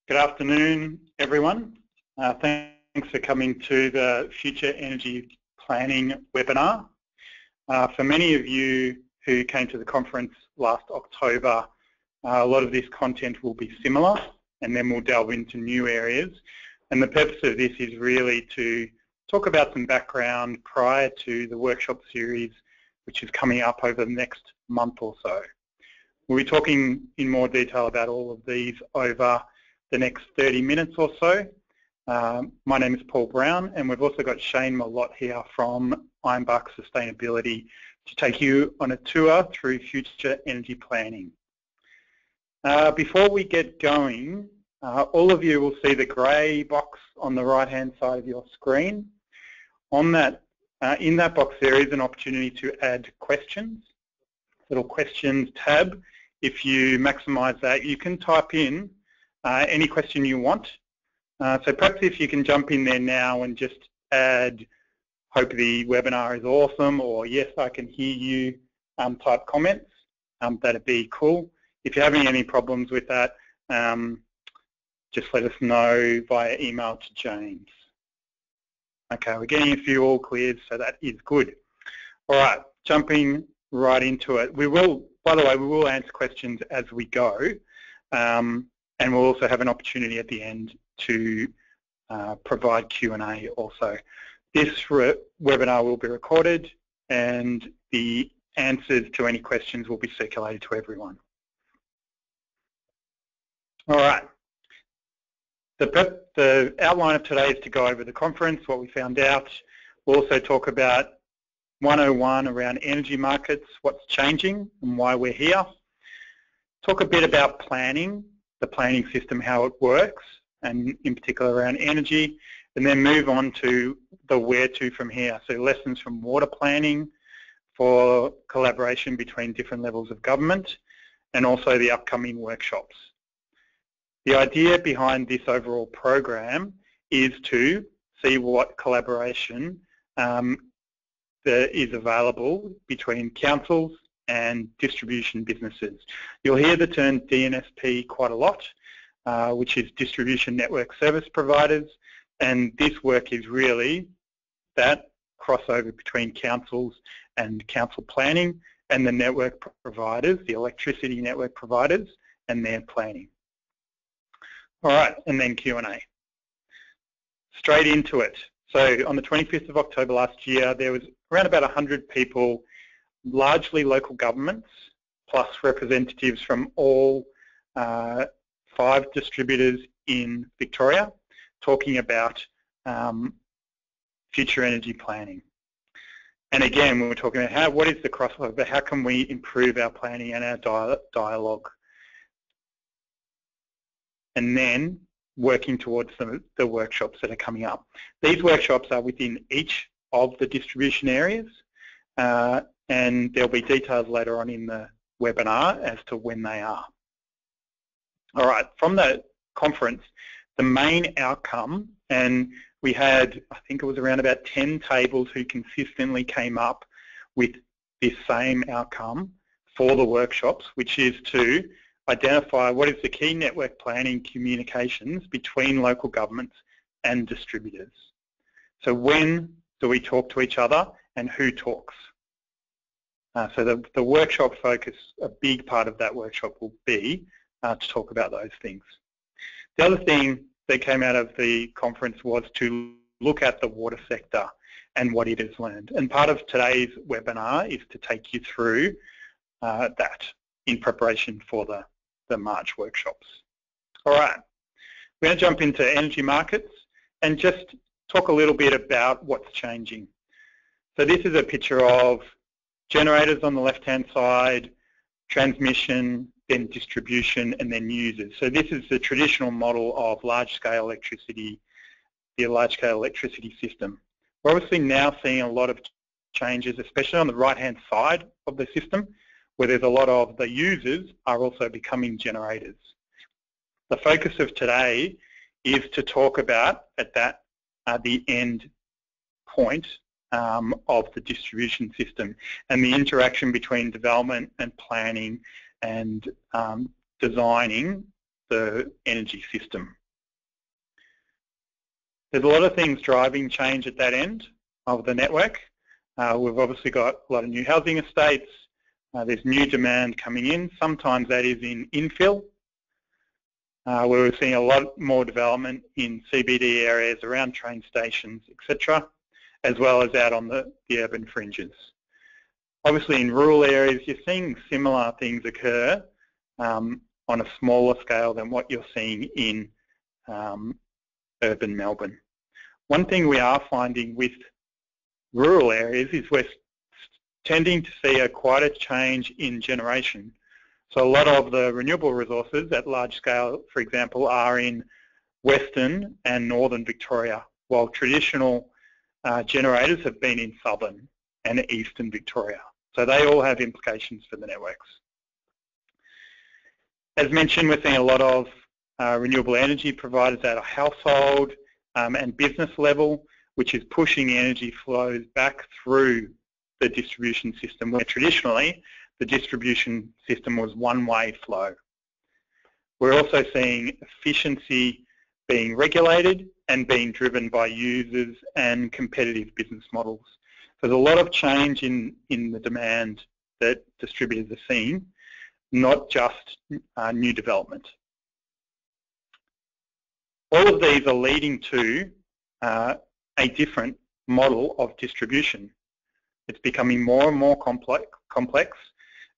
Good afternoon, everyone. Thanks for coming to the Future Energy Planning webinar. For many of you who came to the conference last October, a lot of this content will be similar, and then we'll delve into new areas. And the purpose of this is really to talk about some background prior to the workshop series, which is coming up over the next month or so. We'll be talking in more detail about all of these over the next 30 minutes or so. My name is Paul Brown, and we've also got Shane Malott here from Ironbark Sustainability to take you on a tour through future energy planning. Before we get going, all of you will see the grey box on the right-hand side of your screen. On that, in that box, there is an opportunity to add questions. Little questions tab. If you maximise that, you can type in any question you want. So perhaps if you can jump in there now and just add, hope the webinar is awesome, or yes, I can hear you type comments, that'd be cool. If you're having any problems with that, just let us know via email to James. Okay, we're getting a few all cleared, so that is good. All right, jumping right into it. We will, by the way, we will answer questions as we go. And we'll also have an opportunity at the end to provide Q&A also. This webinar will be recorded, and the answers to any questions will be circulated to everyone. All right. The outline of today is to go over the conference, what we found out. We'll also talk about 101 around energy markets, what's changing and why we're here. Talk a bit about planning, the planning system, how it works, and in particular around energy, and then move on to the where to from here. So lessons from water planning for collaboration between different levels of government, and also the upcoming workshops. The idea behind this overall program is to see what collaboration is available between councils and distribution businesses. You'll hear the term DNSP quite a lot, which is Distribution Network Service Providers, and this work is really that crossover between councils and council planning and the network providers, the electricity network providers, and their planning. All right, and then Q&A. Straight into it. So on the 25th of October last year, there was around about 100 people, largely local governments, plus representatives from all 5 distributors in Victoria, talking about future energy planning. And again, we were talking about what is the crossover, how can we improve our planning and our dialogue, and then working towards the workshops that are coming up. These workshops are within each of the distribution areas, and there'll be details later on in the webinar as to when they are. All right, from the conference, the main outcome, and we had, I think it was around about 10 tables who consistently came up with this same outcome for the workshops, which is to identify what is the key network planning communications between local governments and distributors. So when do we talk to each other, and who talks? So the workshop focus, a big part of that workshop will be to talk about those things. The other thing that came out of the conference was to look at the water sector and what it has learned. And part of today's webinar is to take you through that in preparation for the March workshops. All right, we're going to jump into energy markets and just talk a little bit about what's changing. So this is a picture of generators on the left-hand side, transmission, then distribution, and then users. So this is the traditional model of large-scale electricity, the large-scale electricity system. We're obviously now seeing a lot of changes, especially on the right-hand side of the system, where there's a lot of the users are also becoming generators. The focus of today is to talk about the end point of the distribution system and the interaction between development and planning and designing the energy system. There's a lot of things driving change at that end of the network. We've obviously got a lot of new housing estates. There's new demand coming in. Sometimes that is in infill, where we're seeing a lot more development in CBD areas around train stations, etc., as well as out on the urban fringes. Obviously in rural areas you're seeing similar things occur on a smaller scale than what you're seeing in urban Melbourne. One thing we are finding with rural areas is we're tending to see quite a change in generation. So a lot of the renewable resources at large scale, for example, are in Western and Northern Victoria, while traditional generators have been in Southern and Eastern Victoria. So they all have implications for the networks. As mentioned, we're seeing a lot of renewable energy providers at a household and business level, which is pushing energy flows back through the distribution system, where traditionally the distribution system was one-way flow. We're also seeing efficiency being regulated and being driven by users and competitive business models. So there's a lot of change in the demand that distributors are seeing, not just new development. All of these are leading to a different model of distribution. It's becoming more and more complex,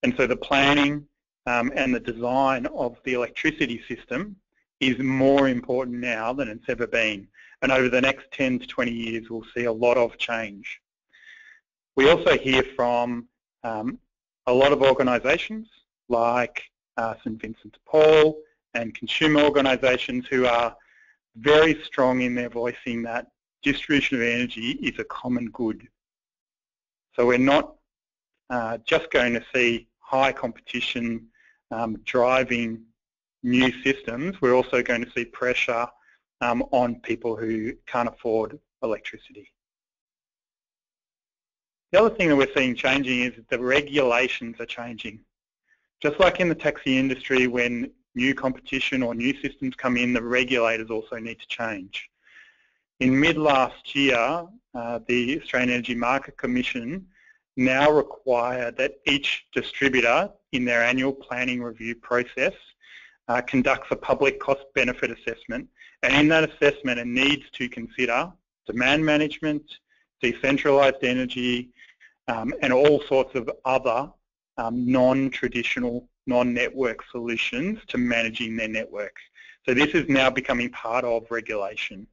and so the planning and the design of the electricity system is more important now than it's ever been. And over the next 10 to 20 years, we'll see a lot of change. We also hear from a lot of organisations like St Vincent de Paul and consumer organisations who are very strong in their voicing that distribution of energy is a common good. So we're not just going to see high competition driving new systems, we're also going to see pressure on people who can't afford electricity. The other thing that we're seeing changing is that the regulations are changing. Just like in the taxi industry, when new competition or new systems come in, the regulators also need to change. In mid-last year, the Australian Energy Market Commission now require that each distributor in their annual planning review process conducts a public cost-benefit assessment, and in that assessment it needs to consider demand management, decentralised energy, and all sorts of other non-traditional, non-network solutions to managing their networks. So this is now becoming part of regulation,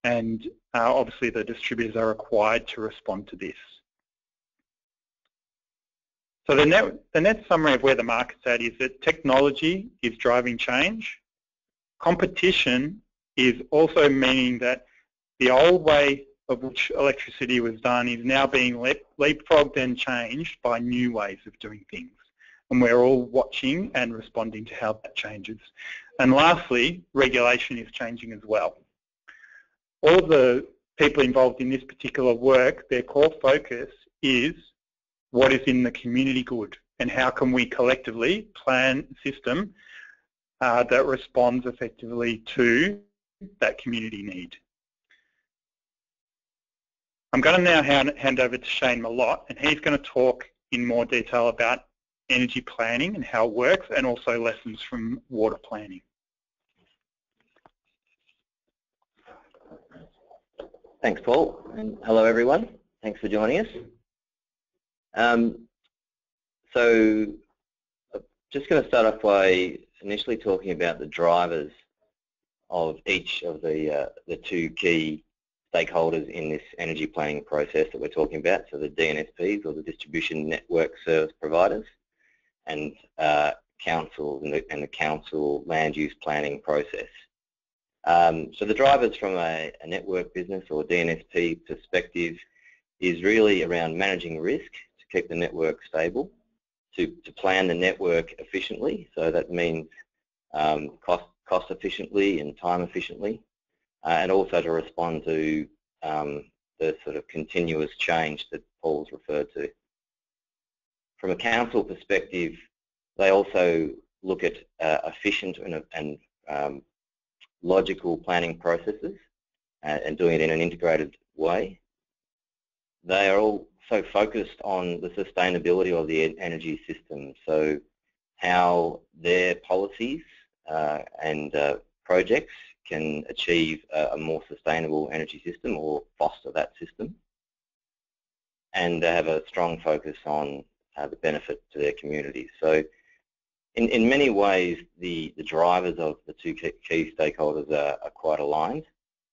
and obviously the distributors are required to respond to this. So the net summary of where the market's at is that technology is driving change. Competition is also meaning that the old way of which electricity was done is now being leapfrogged and changed by new ways of doing things. And we're all watching and responding to how that changes. And lastly, regulation is changing as well. All of the people involved in this particular work, their core focus is what is in the community good and how can we collectively plan a system that responds effectively to that community need. I'm going to now hand over to Shane Malott, and he's going to talk in more detail about energy planning and how it works, and also lessons from water planning. Thanks, Paul, and hello everyone. Thanks for joining us. So I'm just going to start off by initially talking about the drivers of each of the two key stakeholders in this energy planning process that we're talking about, so the DNSPs, or the distribution network service providers, and councils and the council land use planning process. So the drivers from a network business or DNSP perspective is really around managing risk to keep the network stable, to plan the network efficiently, so that means cost efficiently and time efficiently, and also to respond to the sort of continuous change that Paul's referred to. From a council perspective, they also look at efficient and logical planning processes and doing it in an integrated way. They are also focused on the sustainability of the energy system, so how their policies and projects can achieve a more sustainable energy system or foster that system, and they have a strong focus on the benefit to their communities. So in many ways, the drivers of the two key stakeholders are quite aligned,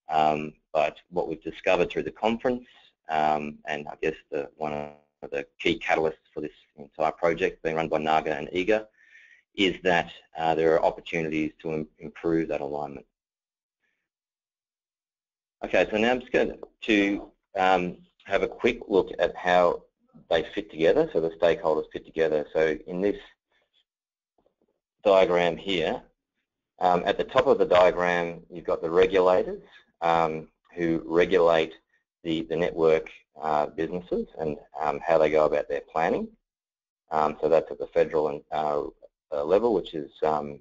but what we've discovered through the conference, and I guess one of the key catalysts for this entire project being run by NAGA and EAGA, is that there are opportunities to improve that alignment. Okay, so now I'm just going to have a quick look at how they fit together, so the stakeholders fit together. So in this diagram here, at the top of the diagram, you've got the regulators who regulate the network businesses and how they go about their planning. So that's at the federal and level, which is the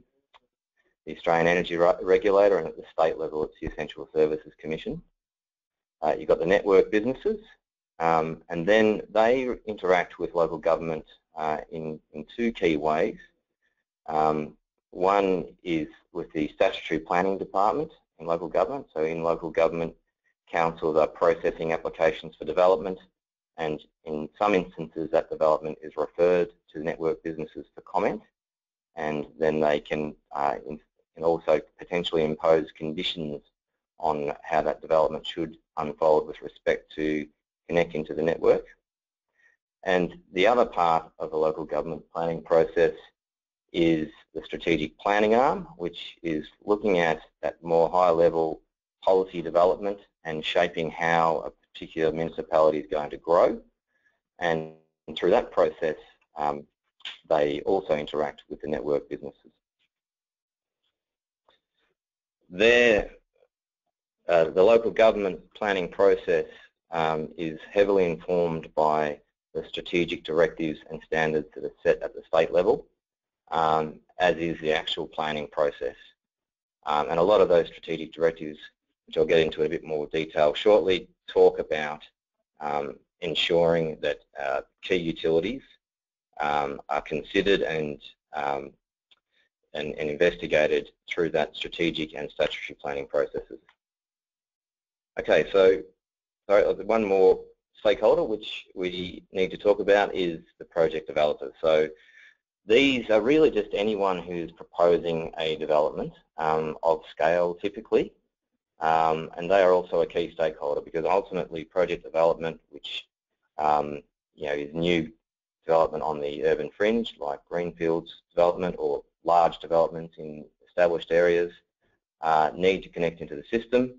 Australian Energy Regulator, and at the state level, it's the Essential Services Commission. You've got the network businesses, and then they interact with local government in two key ways. One is with the statutory planning department in local government. So in local government, councils are processing applications for development, and in some instances that development is referred to network businesses for comment, and then they can also potentially impose conditions on how that development should unfold with respect to connecting to the network. And the other part of the local government planning process is the strategic planning arm, which is looking at that more high-level policy development and shaping how a particular municipality is going to grow. And through that process, they also interact with the network businesses. The local government planning process is heavily informed by the strategic directives and standards that are set at the state level, as is the actual planning process. And a lot of those strategic directives, which I'll get into in a bit more detail shortly, talk about ensuring that key utilities are considered and investigated through that strategic and statutory planning processes. Okay, so one more stakeholder which we need to talk about is the project developers. So these are really just anyone who's proposing a development of scale typically, and they are also a key stakeholder, because ultimately project development, which is new development on the urban fringe like greenfields development or large developments in established areas, need to connect into the system,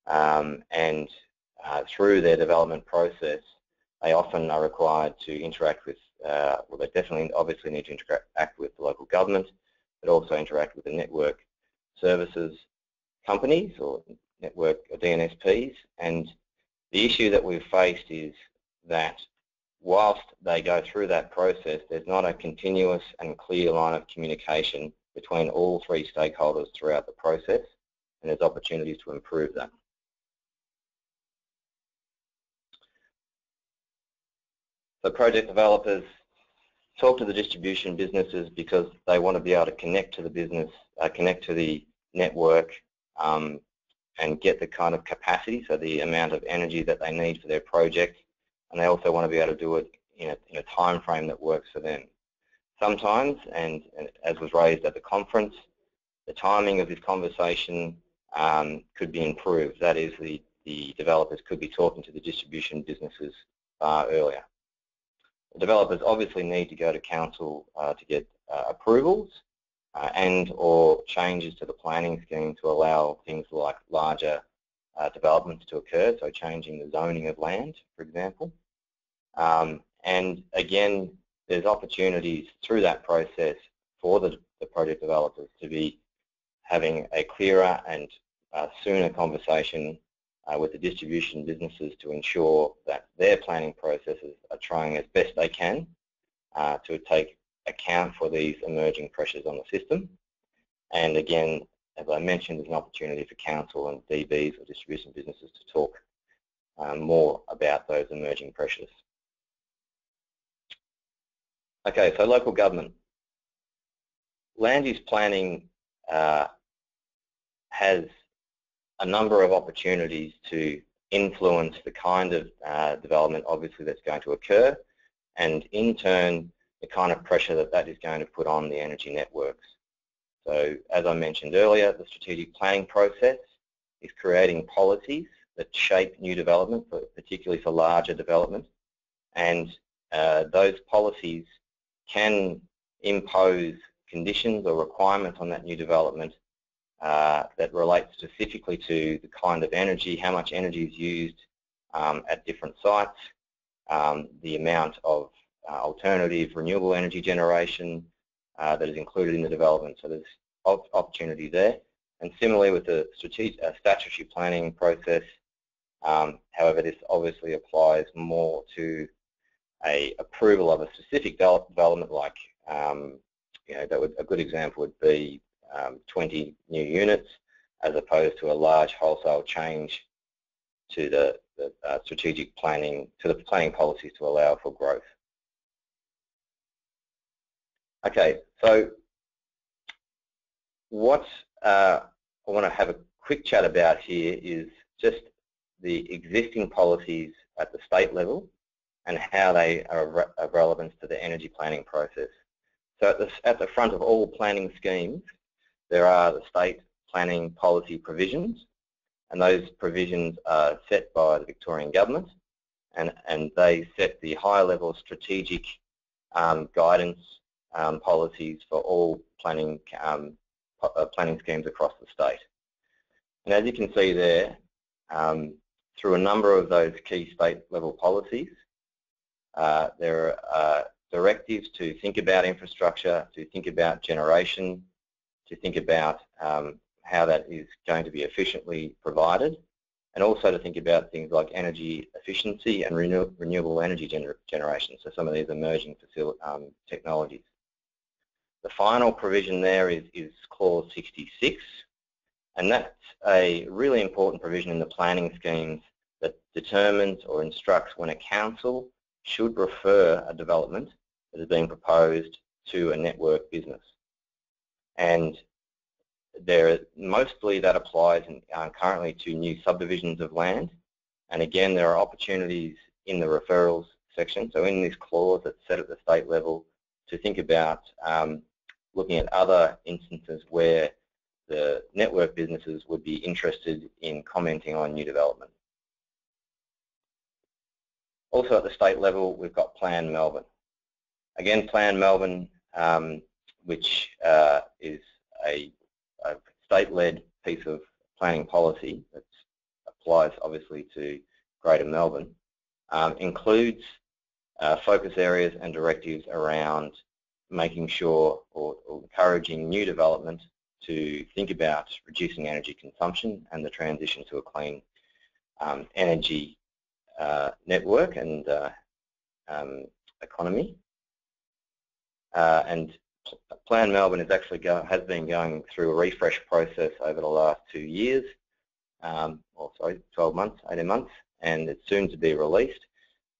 and through their development process they often are required to interact with, well, they definitely obviously need to interact with the local government, but also interact with the network services companies or network or DNSPs. And the issue that we've faced is that whilst they go through that process, there's not a continuous and clear line of communication between all three stakeholders throughout the process, and there's opportunities to improve that. So project developers talk to the distribution businesses because they want to be able to connect to the business, connect to the network, and get the kind of capacity, so the amount of energy that they need for their project, and they also want to be able to do it in a time frame that works for them. Sometimes, and as was raised at the conference, the timing of this conversation could be improved. That is, the developers could be talking to the distribution businesses earlier. The developers obviously need to go to council to get approvals and or changes to the planning scheme to allow things like larger developments to occur, so changing the zoning of land, for example. And again, there's opportunities through that process for the project developers to be having a clearer and sooner conversation with the distribution businesses to ensure that their planning processes are trying as best they can to take account for these emerging pressures on the system. And again, as I mentioned, there's an opportunity for council and DBs or distribution businesses to talk more about those emerging pressures. Okay, so local government. Land use planning has a number of opportunities to influence the kind of development, obviously, that's going to occur, and in turn, the kind of pressure that that is going to put on the energy networks. So, as I mentioned earlier, the strategic planning process is creating policies that shape new development, particularly for larger development, and those policies can impose conditions or requirements on that new development that relate specifically to the kind of energy, how much energy is used at different sites, the amount of alternative renewable energy generation that is included in the development. So there's opportunity there. And similarly with the statutory planning process, however, this obviously applies more to a approval of a specific development, like a good example would be 20 new units, as opposed to a large wholesale change to the strategic planning, to the planning policies to allow for growth. Okay, so what I want to have a quick chat about here is just the existing policies at the state level and how they are of relevance to the energy planning process. So at the front of all planning schemes, there are the state planning policy provisions, and those provisions are set by the Victorian Government, and they set the high-level strategic guidance policies for all planning schemes across the state. And as you can see there, through a number of those key state-level policies, there are directives to think about infrastructure, to think about generation, to think about how that is going to be efficiently provided, and also to think about things like energy efficiency and renewable energy generation, so some of these emerging technologies. The final provision there is Clause 66, and that's a really important provision in the planning schemes that determines or instructs when a council should refer a development that is being proposed to a network business. And mostly that applies currently to new subdivisions of land, and again there are opportunities in the referrals section, so in this clause that's set at the state level, to think about looking at other instances where the network businesses would be interested in commenting on new development. Also at the state level, we've got Plan Melbourne. Again, Plan Melbourne, which is a state-led piece of planning policy that applies obviously to Greater Melbourne, includes focus areas and directives around making sure or encouraging new development to think about reducing energy consumption and the transition to a clean energy network and economy. And Plan Melbourne is actually has been going through a refresh process over the last 2 years, 12 months, 18 months, and it's soon to be released.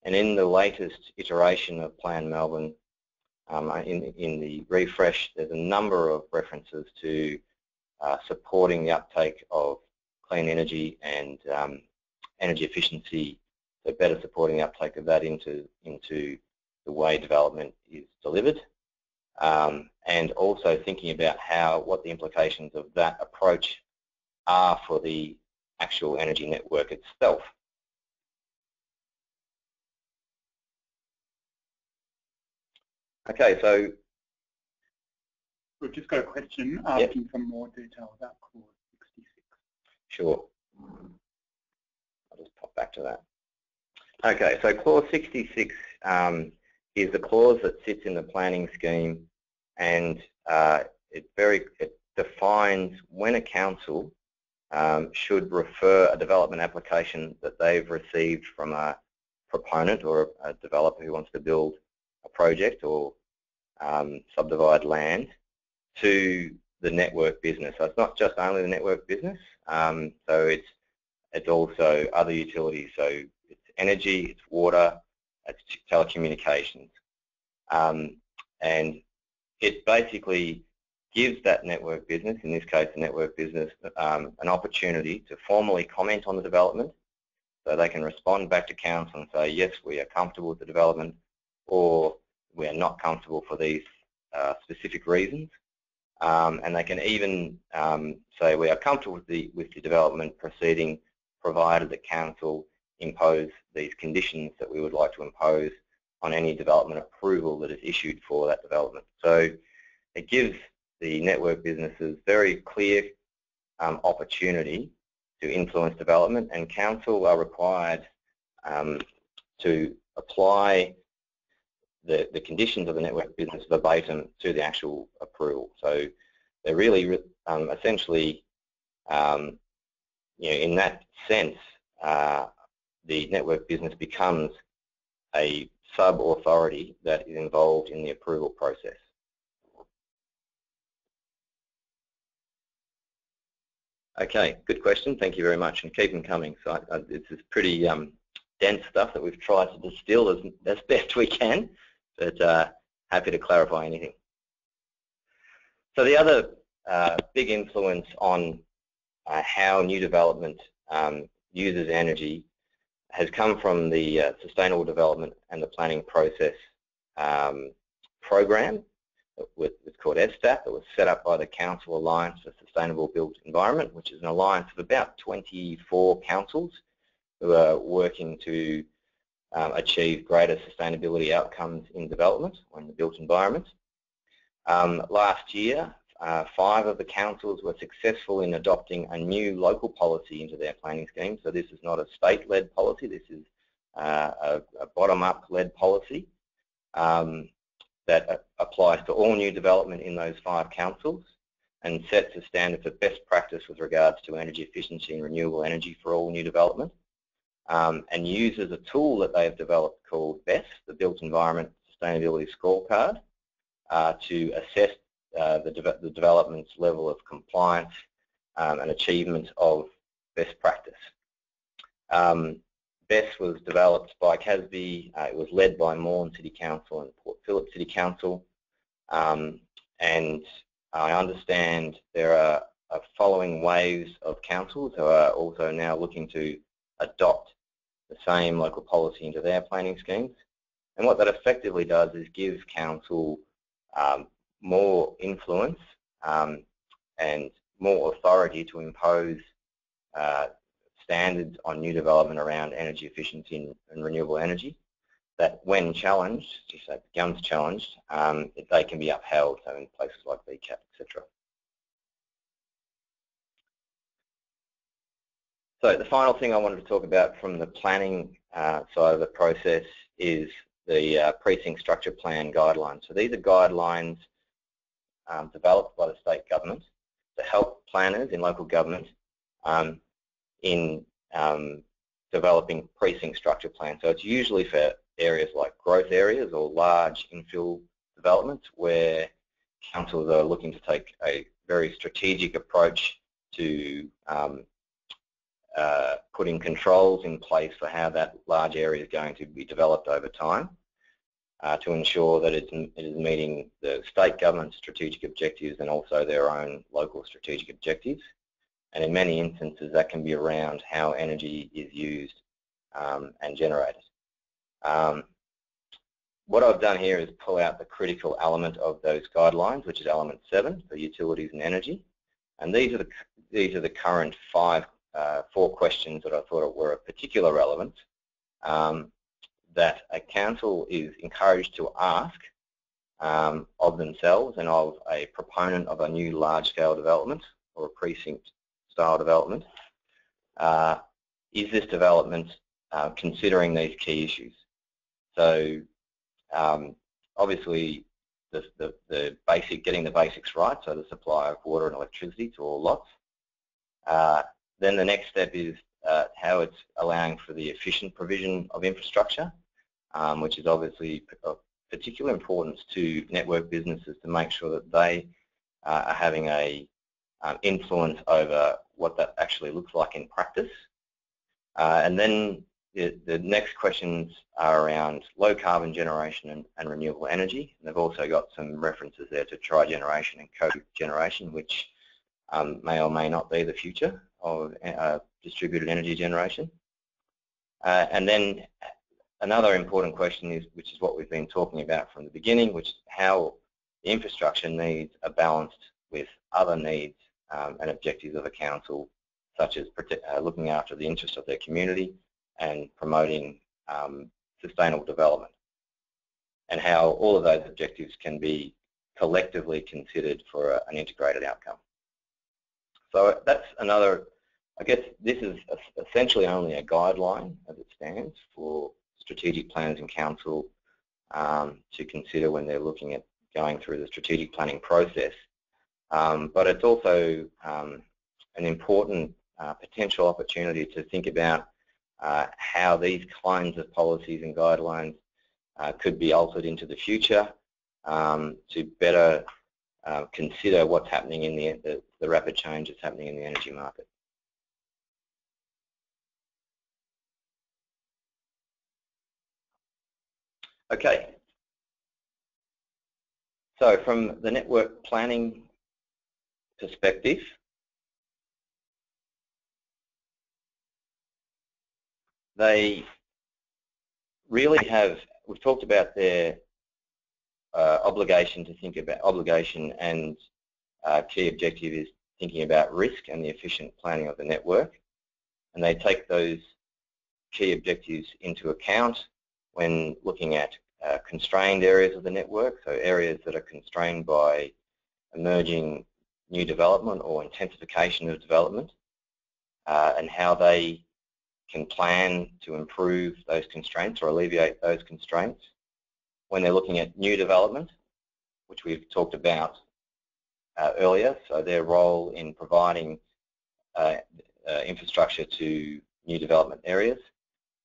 And in the latest iteration of Plan Melbourne, in the refresh, there's a number of references to supporting the uptake of clean energy and energy efficiency, so better supporting the uptake of that into the way development is delivered, and also thinking about what the implications of that approach are for the actual energy network itself. Okay, so we've just got a question asking for more detail about Clause 66. Sure. I'll just pop back to that. Okay, so Clause 66 is the clause that sits in the planning scheme, and it defines when a council should refer a development application that they've received from a proponent or a developer who wants to build a project or subdivide land to the network business. So it's not just only the network business, so it's also other utilities. So it's energy, it's water, it's telecommunications. And it basically gives that network business, in this case the network business, an opportunity to formally comment on the development. So they can respond back to council and say, yes, we are comfortable with the development, or we are not comfortable for these specific reasons. And they can even say we are comfortable with the development proceeding, provided that council impose these conditions that we would like to impose on any development approval that is issued for that development. So it gives the network businesses very clear opportunity to influence development, and council are required to apply the conditions of the network business verbatim to the actual approval. So they're really essentially, in that sense, the network business becomes a sub-authority that is involved in the approval process. Okay, good question. Thank you very much, and keep them coming. So this is pretty dense stuff that we've tried to distill as best we can, but happy to clarify anything. So the other big influence on how new development uses energy has come from the Sustainable Development and the Planning Process program. It's called SDAP. It was set up by the Council Alliance for Sustainable Built Environment, which is an alliance of about 24 councils who are working to achieve greater sustainability outcomes in development or in the built environment. Last year, 5 of the councils were successful in adopting a new local policy into their planning scheme. So this is not a state-led policy. This is a bottom-up led policy that applies to all new development in those 5 councils and sets a standard for best practice with regards to energy efficiency and renewable energy for all new development, and uses a tool that they have developed called BESS, the Built Environment Sustainability Scorecard, to assess the development's level of compliance and achievement of best practice. BESS was developed by CASB. It was led by Mourne City Council and Port Phillip City Council, and I understand there are following waves of councils who are also now looking to adopt the same local policy into their planning schemes. And what that effectively does is give council more influence and more authority to impose standards on new development around energy efficiency and renewable energy that, when challenged, if it becomes challenged, they can be upheld, so in places like VCAT, etc. So the final thing I wanted to talk about from the planning side of the process is the Precinct Structure Plan guidelines. So these are guidelines developed by the state government to help planners in local government in developing precinct structure plans. So it's usually for areas like growth areas or large infill developments where councils are looking to take a very strategic approach to putting controls in place for how that large area is going to be developed over time to ensure that it is meeting the state government's strategic objectives and also their own local strategic objectives. And in many instances, that can be around how energy is used and generated. What I've done here is pull out the critical element of those guidelines, which is element 7 for utilities and energy. And these are the current 4 questions that I thought were of particular relevance that a council is encouraged to ask of themselves and of a proponent of a new large-scale development or a precinct-style development. Is this development considering these key issues? So obviously the getting the basics right, so the supply of water and electricity to all lots. Then the next step is how it's allowing for the efficient provision of infrastructure, which is obviously of particular importance to network businesses to make sure that they are having a influence over what that actually looks like in practice. And then the next questions are around low carbon generation and renewable energy. And they've also got some references there to tri-generation and co-generation, which may or may not be the future of distributed energy generation. And then another important question is, which is what we've been talking about from the beginning, which is how the infrastructure needs are balanced with other needs and objectives of a council, such as looking after the interests of their community and promoting sustainable development, and how all of those objectives can be collectively considered for an integrated outcome. So that's another, I guess this is essentially only a guideline as it stands for strategic planners in council to consider when they're looking at going through the strategic planning process. But it's also an important potential opportunity to think about how these kinds of policies and guidelines could be altered into the future to better consider what's happening in the rapid change that's happening in the energy market. Okay. So from the network planning perspective, they really have, we've talked about their obligation to think about, obligation and key objective is thinking about risk and the efficient planning of the network. And they take those key objectives into account when looking at constrained areas of the network, so areas that are constrained by emerging new development or intensification of development, and how they can plan to improve those constraints or alleviate those constraints. When they're looking at new development, which we've talked about earlier, so their role in providing infrastructure to new development areas.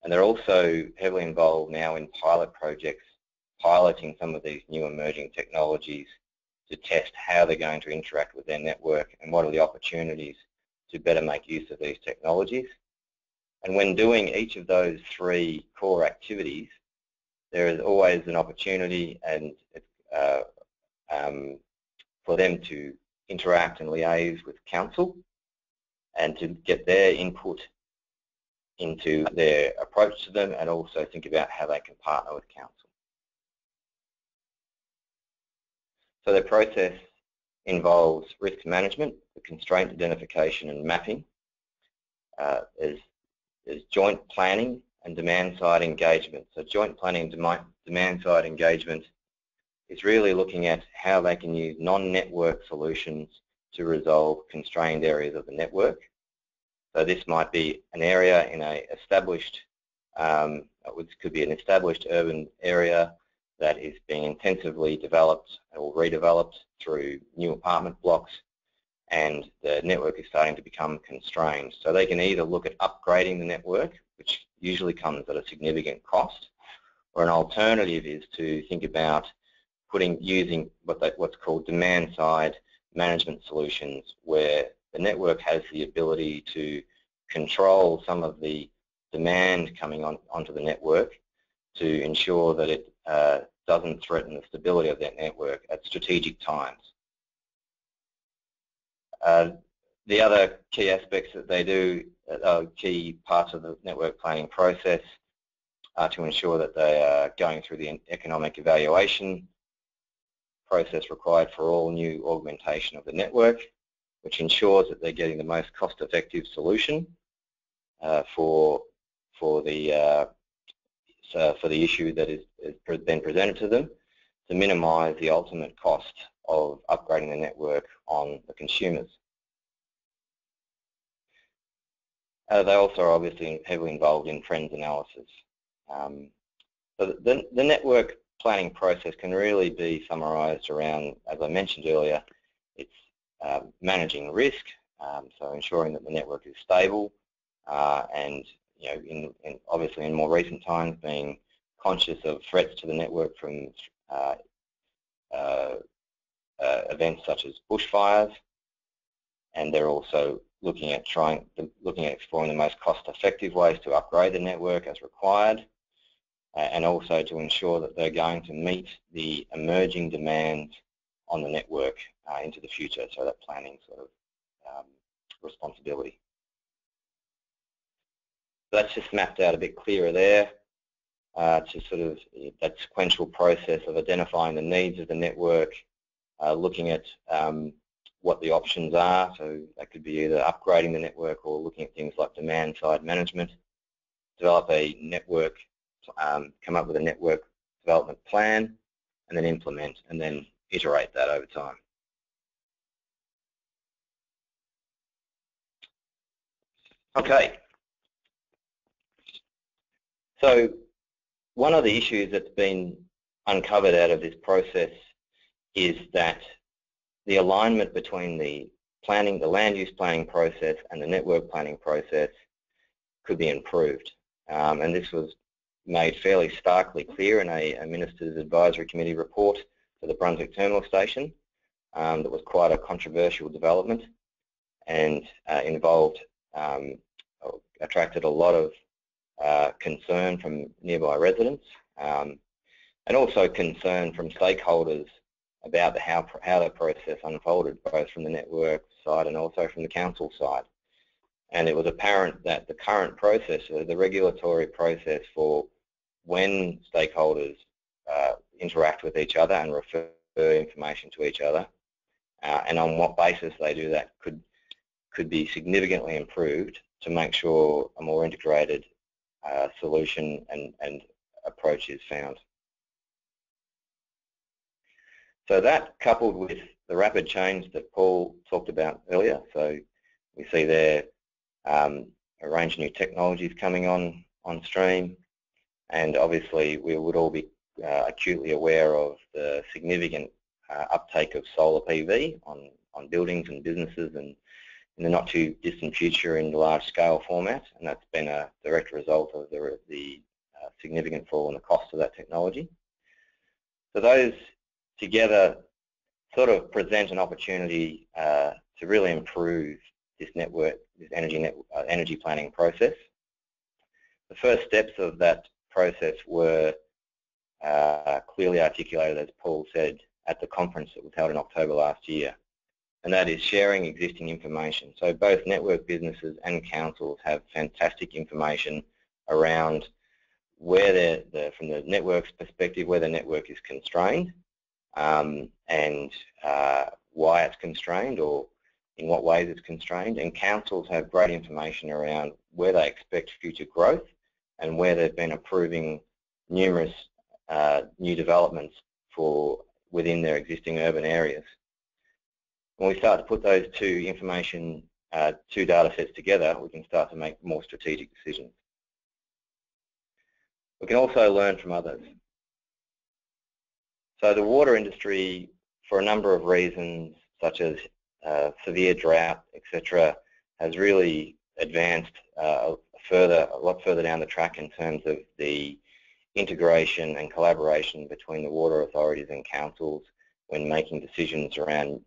And they're also heavily involved now in pilot projects, piloting some of these new emerging technologies to test how they're going to interact with their network and what are the opportunities to better make use of these technologies. And when doing each of those three core activities, there is always an opportunity and for them to interact and liaise with council and to get their input into their approach to them, and also think about how they can partner with council. So the process involves risk management, the constraint identification and mapping. There's joint planning and demand-side engagement. So joint planning and demand-side engagement is really looking at how they can use non-network solutions to resolve constrained areas of the network. So this might be an area in a established, which could be an established urban area that is being intensively developed or redeveloped through new apartment blocks, and the network is starting to become constrained. So they can either look at upgrading the network, which usually comes at a significant cost, or an alternative is to think about using what's called demand-side management solutions, where the network has the ability to control some of the demand coming onto the network to ensure that it doesn't threaten the stability of that network at strategic times. The other key aspects that they do, key parts of the network planning process, are to ensure that they are going through the economic evaluation process required for all new augmentation of the network, which ensures that they're getting the most cost-effective solution for the issue that is then presented to them, to minimise the ultimate cost of upgrading the network on the consumers. They also are obviously heavily involved in trends analysis. So the network planning process can really be summarised around, as I mentioned earlier, it's managing risk, so ensuring that the network is stable, and obviously in more recent times being conscious of threats to the network from events such as bushfires, and they're also looking at exploring the most cost-effective ways to upgrade the network as required, and also to ensure that they're going to meet the emerging demands on the network into the future, so that planning sort of responsibility. So that's just mapped out a bit clearer there, to sort of that sequential process of identifying the needs of the network, looking at what the options are, so that could be either upgrading the network or looking at things like demand-side management, develop a network, come up with a network development plan, and then implement, and then iterate that over time. Okay. So one of the issues that's been uncovered out of this process is that the alignment between the planning, the land use planning process and the network planning process could be improved. And this was made fairly starkly clear in a Minister's Advisory Committee report for the Brunswick Terminal Station that was quite a controversial development and involved, attracted a lot of concern from nearby residents and also concern from stakeholders about how the process unfolded, both from the network side and also from the council side. And it was apparent that the current process, the regulatory process for when stakeholders interact with each other and refer information to each other, and on what basis they do that, could be significantly improved to make sure a more integrated solution and approach is found. So that, coupled with the rapid change that Paul talked about earlier, so we see there a range of new technologies coming on stream, and obviously we would all be acutely aware of the significant uptake of solar PV on buildings and businesses, and in the not too distant future in the large scale format, and that's been a direct result of the significant fall in the cost of that technology. So those together sort of present an opportunity to really improve this network, this energy planning process. The first steps of that process were clearly articulated, as Paul said, at the conference that was held in October last year, and that is sharing existing information. So both network businesses and councils have fantastic information around where from the network's perspective, where the network is constrained, and why it's constrained or in what ways it's constrained, and councils have great information around where they expect future growth and where they've been approving numerous new developments within their existing urban areas. When we start to put those two data sets together, we can start to make more strategic decisions. We can also learn from others. So the water industry, for a number of reasons, such as severe drought, etc., has really advanced a lot further down the track in terms of the integration and collaboration between the water authorities and councils when making decisions around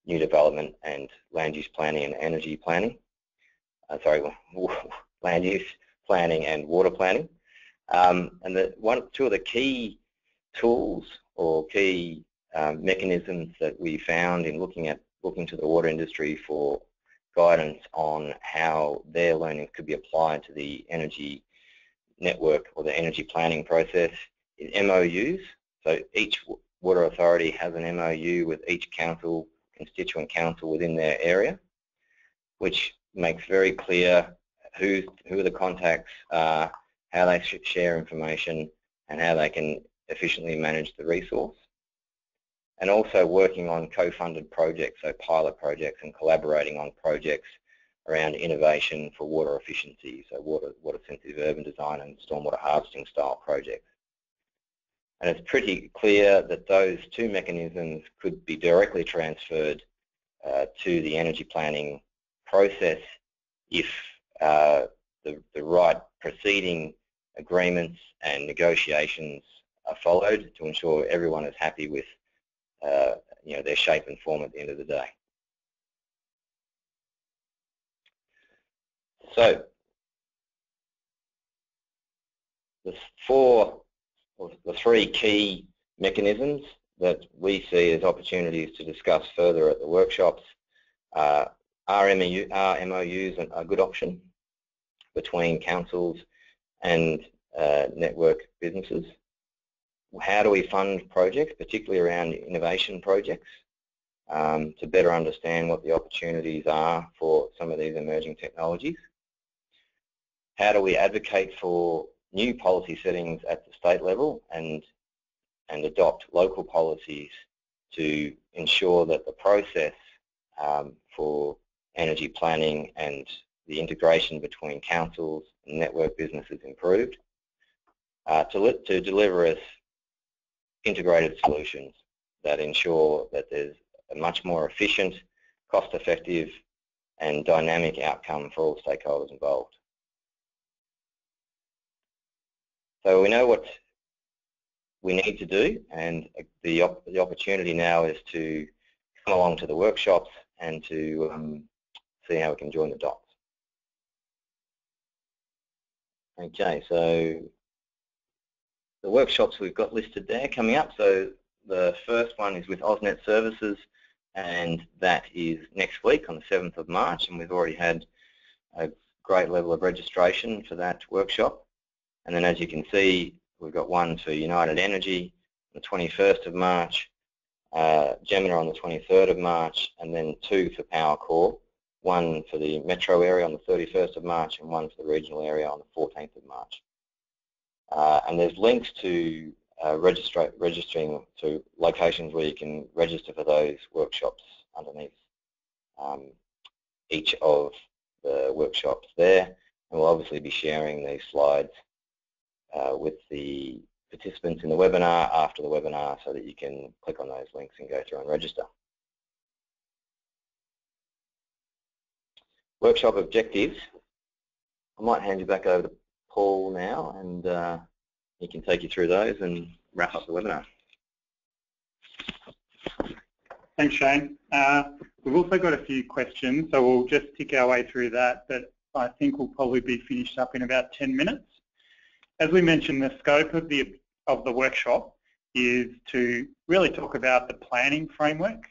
new development and land use planning and energy planning. Land use planning and water planning. And two of the key tools or key mechanisms that we found in looking to the water industry for guidance on how their learnings could be applied to the energy network or the energy planning process is MOUs. So each water authority has an MOU with each constituent council within their area, which makes very clear who the contacts are, how they should share information, and how they can efficiently manage the resource. And also working on co-funded projects, so pilot projects, and collaborating on projects around innovation for water efficiency, so water-sensitive urban design and stormwater harvesting style projects. And it's pretty clear that those two mechanisms could be directly transferred to the energy planning process if the right preceding agreements and negotiations are followed to ensure everyone is happy with their shape and form at the end of the day. So the three key mechanisms that we see as opportunities to discuss further at the workshops are MOUs a good option between councils and network businesses. How do we fund projects, particularly around innovation projects, to better understand what the opportunities are for some of these emerging technologies? How do we advocate for new policy settings at the state level and adopt local policies to ensure that the process for energy planning and the integration between councils and network businesses improved, to deliver us integrated solutions that ensure that there's a much more efficient, cost-effective and dynamic outcome for all stakeholders involved. So we know what we need to do, and the opportunity now is to come along to the workshops and to see how we can join the dots. Okay, so the workshops we've got listed there coming up. So the first one is with AusNet Services, and that is next week on the 7th of March, and we've already had a great level of registration for that workshop. And then as you can see, we've got one for United Energy on the 21st of March, Gemini on the 23rd of March, and then two for PowerCore, one for the metro area on the 31st of March and one for the regional area on the 14th of March. And there's links to registering to locations where you can register for those workshops underneath each of the workshops there. And we'll obviously be sharing these slides with the participants in the webinar after the webinar so that you can click on those links and go through and register. Workshop objectives. I might hand you back over to Paul now, and he can take you through those and wrap up the webinar. Thanks, Shane. We've also got a few questions, so we'll just tick our way through that, but I think we'll probably be finished up in about 10 minutes. As we mentioned, the scope of the workshop is to really talk about the planning framework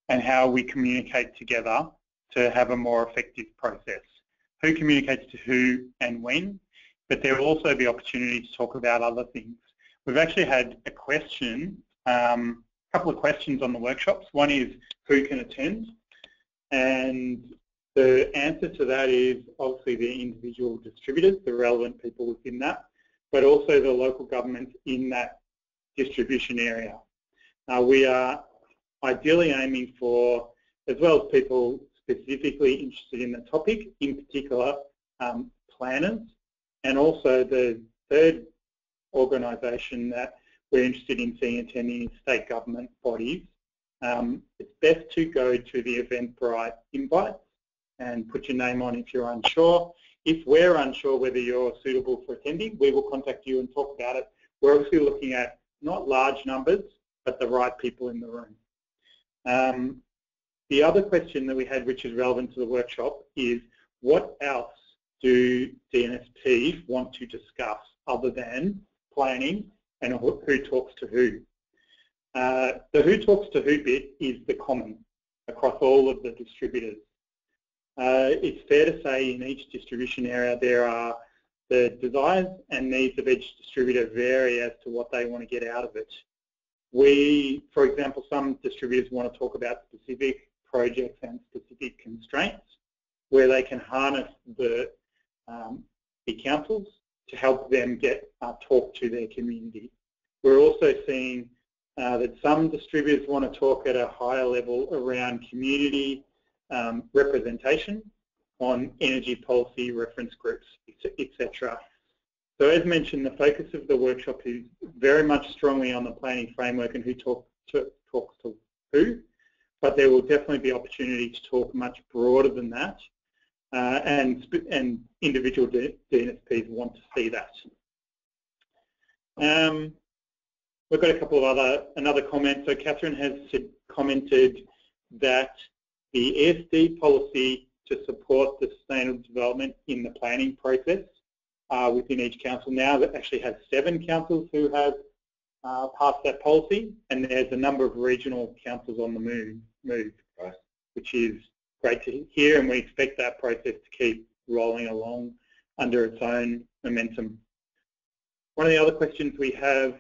and how we communicate together to have a more effective process. Who communicates to who and when, but there will also be opportunity to talk about other things. We've actually had a question, a couple of questions on the workshops. One is who can attend, and the answer to that is obviously the individual distributors, the relevant people within that, but also the local governments in that distribution area. We are ideally aiming for, as well as people specifically interested in the topic, in particular planners, and also the third organisation that we're interested in seeing attending is state government bodies. It's best to go to the Eventbrite invite and put your name on if you're unsure. If we're unsure whether you're suitable for attending, we will contact you and talk about it. We're obviously looking at not large numbers, but the right people in the room. The other question that we had, which is relevant to the workshop, is what else do DNSPs want to discuss other than planning and who talks to who? The who talks to who bit is the common across all of the distributors. It's fair to say in each distribution area there are the desires and needs of each distributor vary as to what they want to get out of it. For example, some distributors want to talk about specific projects and specific constraints where they can harness the councils to help them talk to their community. We're also seeing that some distributors want to talk at a higher level around community representation on energy policy reference groups, etc. So as mentioned, the focus of the workshop is very much strongly on the planning framework and who talks to who, but there will definitely be opportunity to talk much broader than that, and individual DNSPs want to see that. We've got a couple of another comment. So Catherine has commented that the ESD policy to support the sustainable development in the planning process within each council now that actually has 7 councils who have passed that policy, and there's a number of regional councils on the move, right, which is great to hear, and we expect that process to keep rolling along under its own momentum. One of the other questions we have,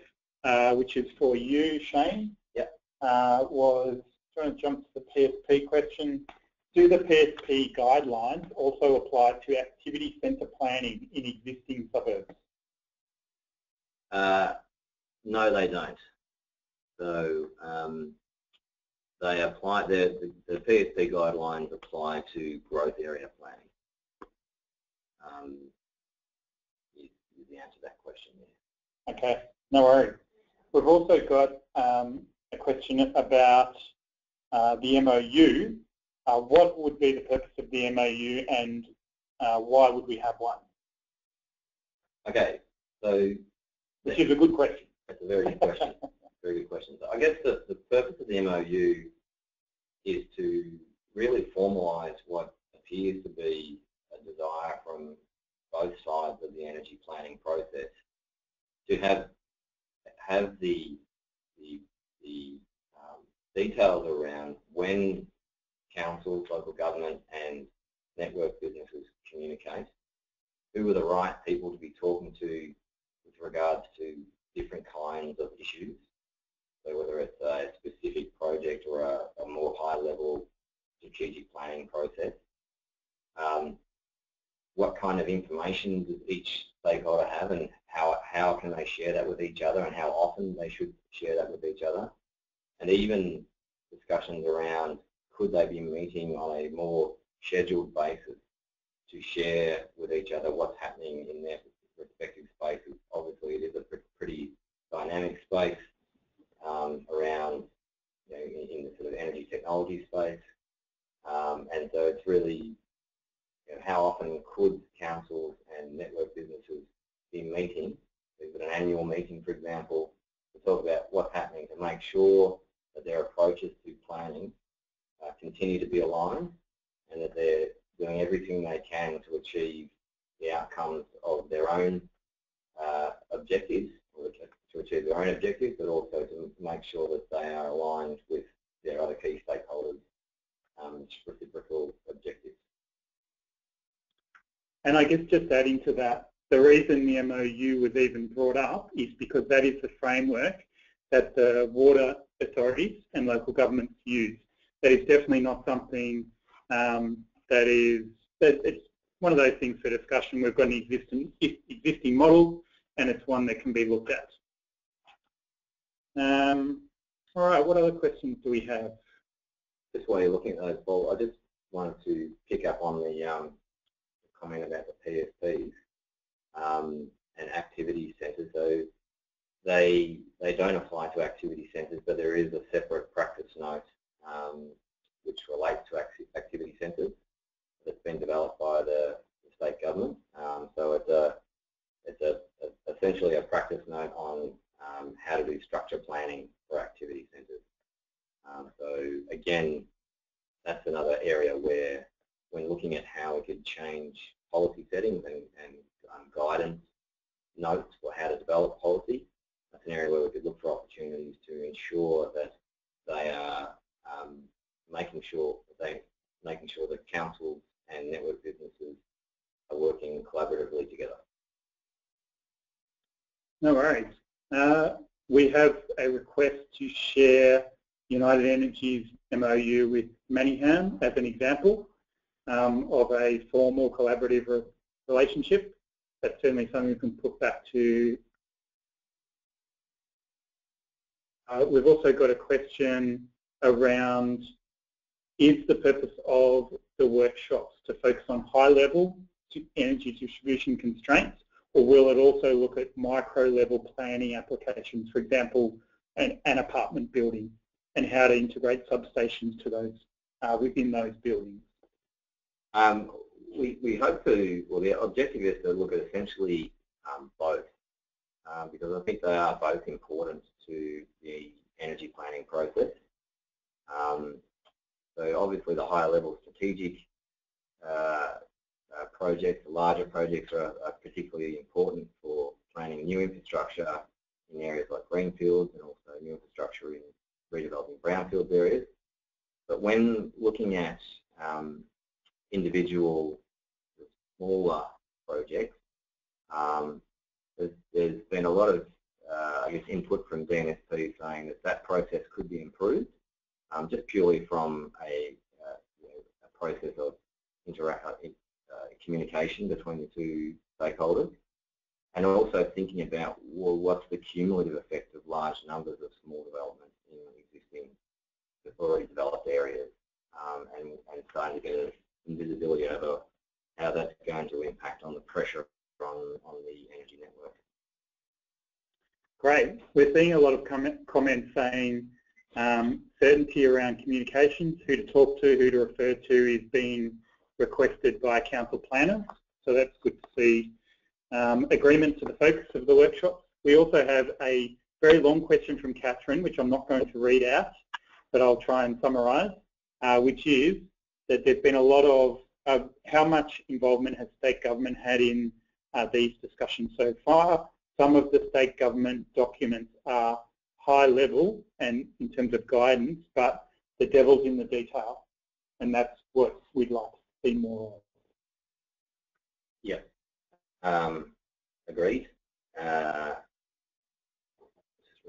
which is for you, Shane, was trying to jump to the PSP question. Do the PSP guidelines also apply to activity centre planning in existing suburbs? No, they don't. So they apply, the PSP guidelines apply to growth area planning. Is the answer to that question there. Okay, no worries. We've also got a question about the MOU. What would be the purpose of the MOU, and why would we have one? Okay, so this is a good question. That's a very good question. Very good question. So I guess the purpose of the MOU is to really formalise what appears to be a desire from both sides of the energy planning process to have the details around when councils, local government and network businesses communicate, who are the right people to be talking to with regards to different kinds of issues. So whether it's a specific project or a more high-level strategic planning process, what kind of information does each stakeholder have, and how can they share that with each other, and how often they should share that with each other, and even discussions around could they be meeting on a more scheduled basis to share with each other what's happening in their respective spaces. Obviously, it is a pretty dynamic space around, in the sort of energy technology space, and so it's really, how often could councils and network businesses be meeting? Is it an annual meeting, for example, to talk about what's happening to make sure that their approaches to planning continue to be aligned, and that they're doing everything they can to achieve the outcomes of their own objectives, or to achieve their own objectives, but also to make sure that they are aligned with their other key stakeholders' reciprocal objectives. And I guess just adding to that, the reason the MOU was even brought up is because that is the framework that the water authorities and local governments use. That is definitely not something it's one of those things for discussion. We've got an existing model, and it's one that can be looked at. All right, what other questions do we have? Just while you're looking at those, Paul, I just wanted to pick up on the comment about the PSPs and activity centres. So they don't apply to activity centres, but there is a separate practice note which relates to activity centres that's been developed by the state government. So it's essentially a practice note on how to do structure planning for activity centres. So again, that's another area where, when looking at how we could change policy settings and guidance notes for how to develop policy, that's an area where we could look for opportunities to ensure that they are making sure that councils and network businesses are working collaboratively together. No worries. We have a request to share United Energy's MOU with Manningham as an example of a formal collaborative relationship. That's certainly something we can put back to. We've also got a question around, is the purpose of the workshops to focus on high-level energy distribution constraints, or will it also look at micro-level planning applications, for example, an apartment building, and how to integrate substations to those within those buildings? We hope to, well, the objective is to look at essentially both, because I think they are both important to the energy planning process. So obviously the higher level strategic projects, the larger projects are particularly important for planning new infrastructure in areas like greenfields and also new infrastructure in redeveloping brownfield areas. But when looking at individual smaller projects, there's been a lot of I guess input from DNSP saying that process could be improved, just purely from a process of communication between the two stakeholders, and also thinking about, well, what's the cumulative effect of large numbers of small developments in existing already developed areas, and starting to get some visibility over how that's going to impact on the pressure on the energy network. Great. We're seeing a lot of comments saying certainty around communications, who to talk to, who to refer to is being requested by council planners. So that's good to see. Agreement to the focus of the workshops. We also have a very long question from Catherine, which I'm not going to read out, but I'll try and summarise, which is that there's been a lot of how much involvement has state government had in these discussions so far. Some of the state government documents are high level and in terms of guidance, but the devil's in the detail, and that's what we'd like to see more of. Yeah, agreed. Just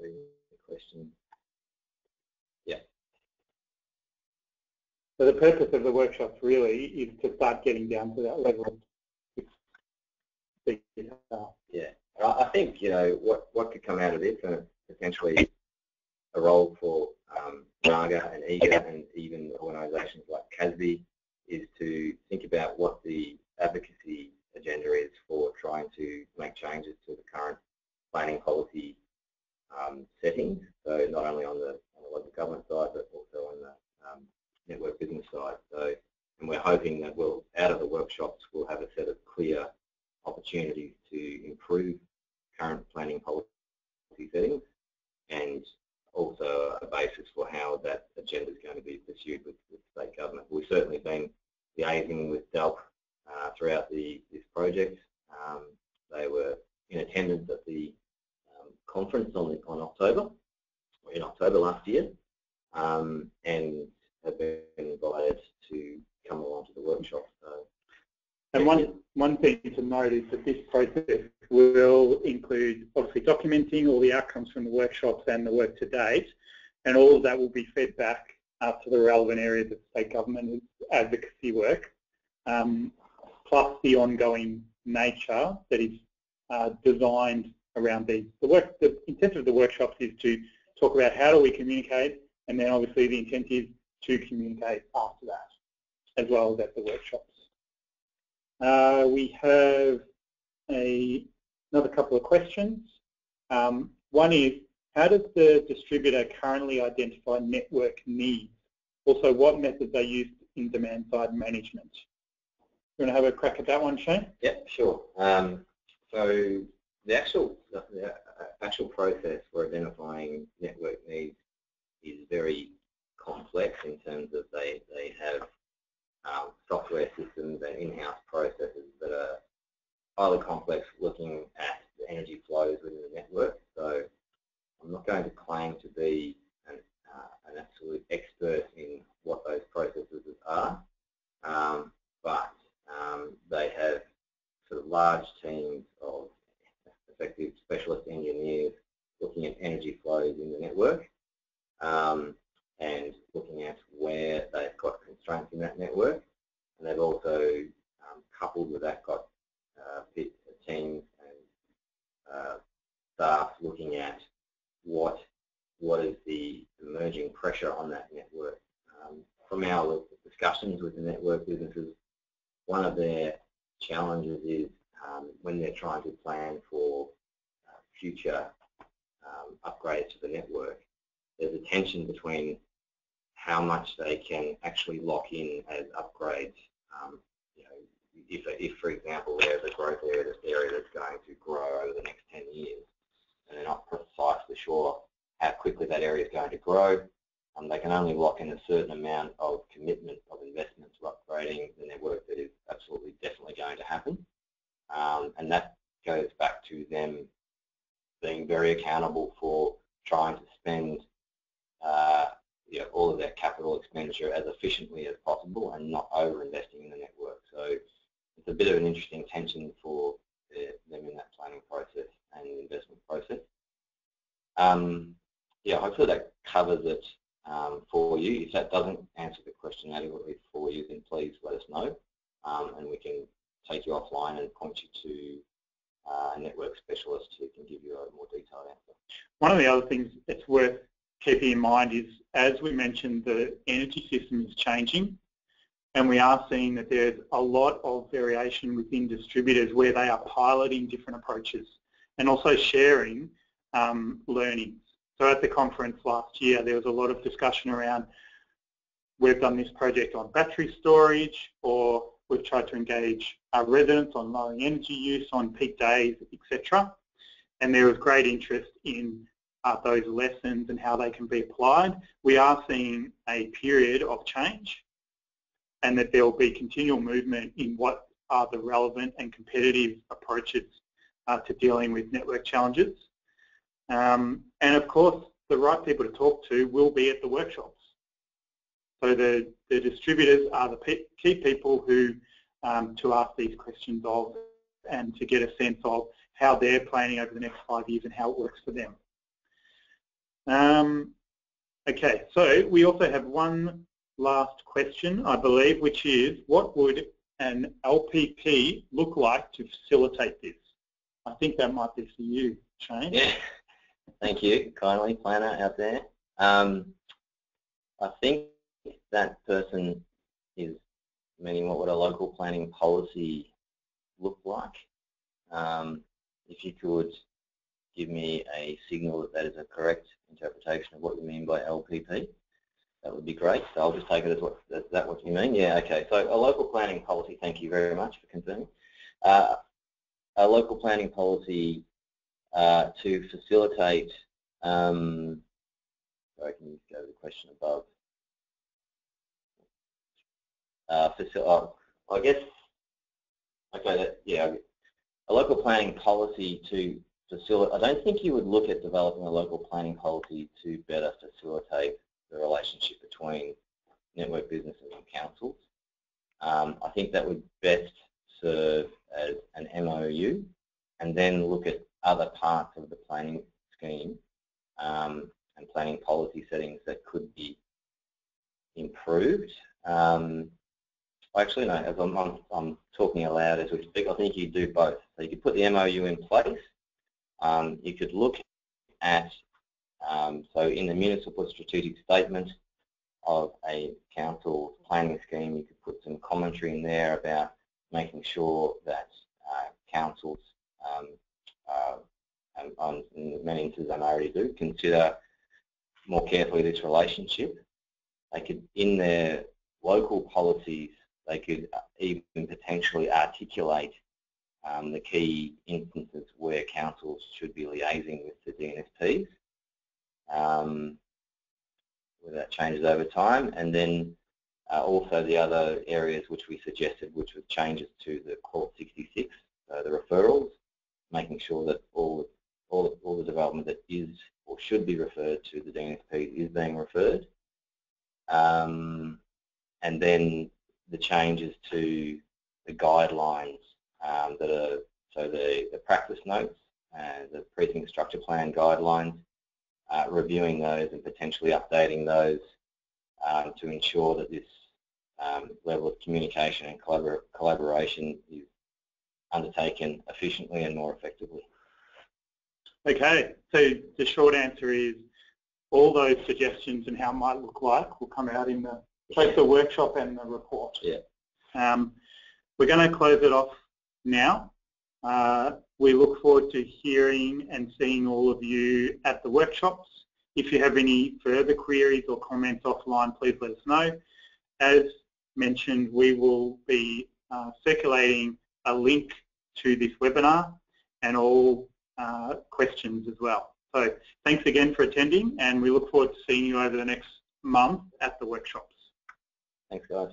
reading the question. Yeah. So the purpose of the workshops really is to start getting down to that level of detail. Yeah. I think, what could come out of this, and potentially a role for NAGA and EAGA and even organisations like CASB, is to think about what the advocacy agenda is for trying to make changes to the current planning policy settings. So not only on the local government side, but also on the network business side. So, and we're hoping that out of the workshops, we'll have a set of clear opportunities to improve current planning policy settings, and also a basis for how that agenda is going to be pursued with state government. We've certainly been liaising with DELP throughout this project. They were in attendance at the conference in October last year, and have been invited to come along to the workshop. So, and one thing to note is that this process will include obviously documenting all the outcomes from the workshops and the work to date, and all of that will be fed back to the relevant areas of state government advocacy work, plus the ongoing nature that is designed around these. The intent of the workshops is to talk about how do we communicate, and then obviously the intent is to communicate after that, as well as at the workshops. We have another couple of questions. One is, how does the distributor currently identify network needs? Also, what methods are used in demand-side management? You want to have a crack at that one, Shane? Yeah, sure. So the actual process for identifying network needs is very complex in terms of they have software systems and in-house processes that are highly complex, looking at the energy flows within the network. So I'm not going to claim to be an absolute expert in what those processes are, but they have sort of large teams of effective specialist engineers looking at energy flows in the network, and looking at where they've got constraints in that network. And they've also, coupled with that, got teams and staff looking at what is the emerging pressure on that network. From our discussions with the network businesses, one of their challenges is when they're trying to plan for future upgrades to the network, there's a tension between how much they can actually lock in as upgrades. If for example, there's a growth area that's going to grow over the next 10 years, and they're not precisely sure how quickly that area is going to grow, they can only lock in a certain amount of commitment of investment to upgrading the network that is absolutely definitely going to happen. And that goes back to them being very accountable for trying to spend all of their capital expenditure as efficiently as possible and not over-investing in the network. So it's a bit of an interesting tension for them in that planning process and investment process. Hopefully that covers it for you. If that doesn't answer the question adequately for you, then please let us know, and we can take you offline and point you to a network specialist who can give you a more detailed answer. One of the other things that's worth keeping in mind is, as we mentioned, the energy system is changing, and we are seeing that there's a lot of variation within distributors where they are piloting different approaches and also sharing learnings. So at the conference last year, there was a lot of discussion around, we've done this project on battery storage, or we've tried to engage our residents on lowering energy use on peak days, etc. And there was great interest in those lessons and how they can be applied. We are seeing a period of change, and that there will be continual movement in what are the relevant and competitive approaches to dealing with network challenges. And of course, the right people to talk to will be at the workshops. So the distributors are the key people who to ask these questions of, and to get a sense of how they're planning over the next 5 years and how it works for them. Okay, so we also have one last question, I believe, which is, what would an LPP look like to facilitate this? I think that might be for you, Shane. Yeah, thank you kindly, planner out there. I think that person is meaning what would a local planning policy look like. If you could give me a signal that that is a correct interpretation of what you mean by LPP, that would be great. So I'll just take it as that what you mean? Yeah, okay. So a local planning policy, thank you very much for confirming. A local planning policy to facilitate, sorry, can you go to the question above? I guess, okay, a local planning policy to facilitate, I don't think you would look at developing a local planning policy to better facilitate the relationship between network businesses and councils. I think that would best serve as an MOU, and then look at other parts of the planning scheme and planning policy settings that could be improved. Actually, no, as I'm talking aloud as we speak, I think you do both. So you could put the MOU in place. You could look at, so in the municipal strategic statement of a council planning scheme, you could put some commentary in there about making sure that councils, and in many instances they already do, consider more carefully this relationship. They could, in their local policies, they could even potentially articulate the key instances where councils should be liaising with the DNSPs, where that changes over time. And then also the other areas which we suggested, which was changes to the Clause 66, the referrals, making sure that all the development that is or should be referred to the DNSP is being referred. And then the changes to the guidelines that are, so the practice notes and the precinct structure plan guidelines, reviewing those and potentially updating those to ensure that this level of communication and collaboration is undertaken efficiently and more effectively. Okay, so the short answer is all those suggestions and how it might look like will come out in the both the workshop and the report. Yeah. We're going to close it off now. We look forward to hearing and seeing all of you at the workshops. If you have any further queries or comments offline, please let us know. As mentioned, we will be circulating a link to this webinar and all questions as well. So thanks again for attending, and we look forward to seeing you over the next month at the workshops. Thanks, guys.